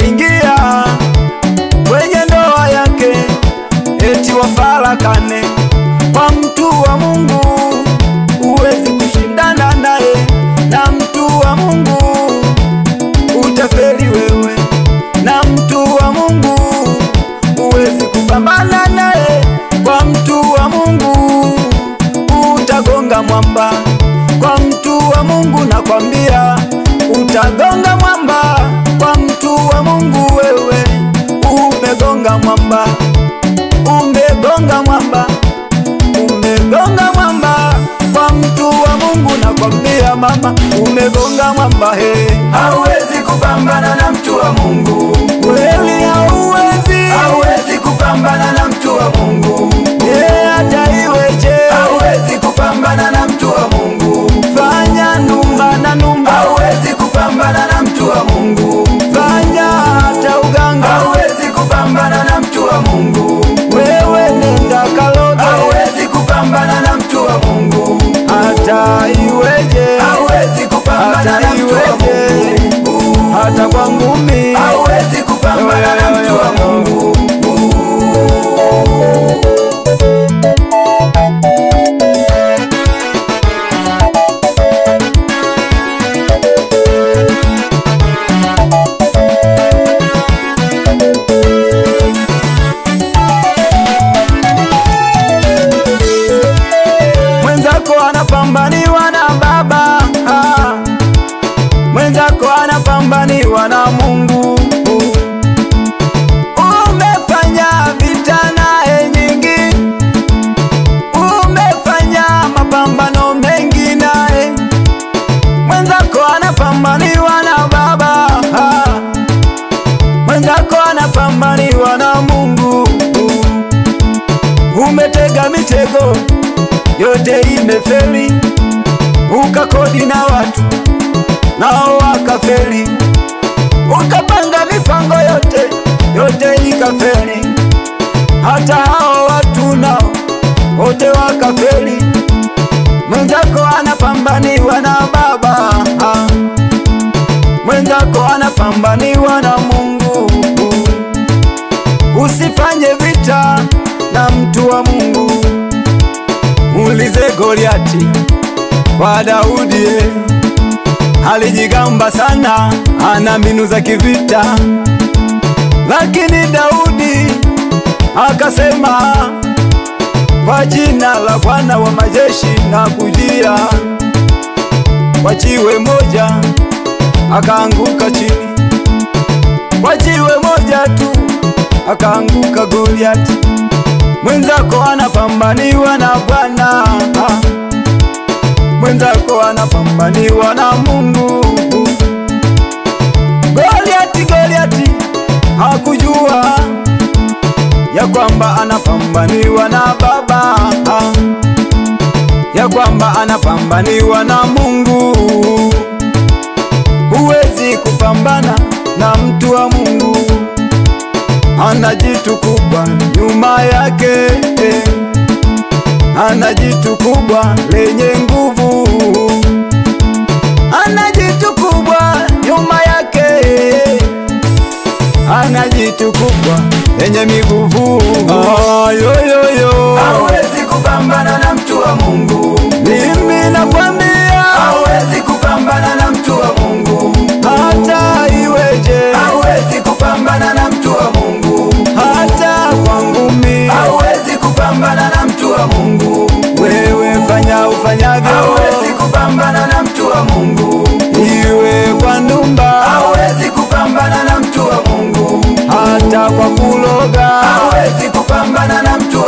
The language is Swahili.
kaingia kwenye ndoa yake, eti wafarakane. Kwa mtu wa Mungu huwezi kushindana naye, na mtu wa Mungu utafeli wewe, na mtu wa Mungu huwezi kupambana naye. Kwa mtu wa Mungu utagonga mwamba, kwa mtu wa Mungu nakwambia utagonga mwamba. Kwa mtu wa Mungu wewe umegonga mwamba, umegonga mwamba, umegonga mwamba. Kwa mtu wa Mungu nakwambia mama, umegonga mwamba. Hauwezi kupambana na mtu wa Mungu, Kweli hauwezi, hauwezi kupambana na mtu wa Mungu, hata iweje. hauwezi kupambana na mtu wa Mungu, Fanya numba na numba, hauwezi kupambana na mtu wa Mungu, fanya hata uganga, hauwezi kupambana na mtu wa Mungu, wewe nenda kaloge, hauwezi kupambana na mtu wa Mungu, hata iweje, hauwezi kupambana na mtu wa Mungu, hata kwa ngumi hauwezi kupambana na mtu wa Mungu. mwenzako anapambaniwa na baba, mwenzako anapambaniwa na Mungu. Umefanya vita naye nyingi, umefanya mapambano mengi naye. Mwenzako anapambaniwa na baba, mwenzako anapambaniwa na Mungu. Umetega mitego yote imefeli, ukakodi na watu nao wakafeli, ukapanga mipango yote ikafeli, hata hao watu nao wote wakafeli. Mwenzako anapambaniwa na baba, mwenzako anapambaniwa na Mungu. Usifanye vita na mtu wa Mungu. Muulize Goliati kwa Daudi, alijigamba sana, ana mbinu za kivita, lakini Daudi akasema, kwa jina la Bwana wa majeshi na kujia. Kwa jiwe moja akaanguka chini, kwa jiwe moja tu akaanguka Goliati. Mwenzako anapambaniwa na Bwana, mwenzako anapambaniwa na Mungu. Goliati hakujua ya kwamba anapambaniwa na baba, ya kwamba anapambaniwa na Mungu. Huwezi kupambana na mtu wa Mungu, ana jitu kubwa nyuma yake, ana jitu kubwa lenye nguvu, ana jitu kubwa nyuma yake, ana jitu kubwa lenye miguvu. Hauwezi kupambana na mtu wa Mungu, Mimi nakwambia hauwezi kupambana na mtu wa Mungu, hata iweje, hauwezi kupambana na mtu wa Mungu, hata kwa ngumi, hauwezi kupambana na mtu wa Mungu, wewe fanya ufanyavyo, hauwezi kupambana na mtu wa Mungu, iwe kwa ndumba, hauwezi kupambana na mtu wa Mungu, hata kwa kuloga, hauwezi kupambana na mtu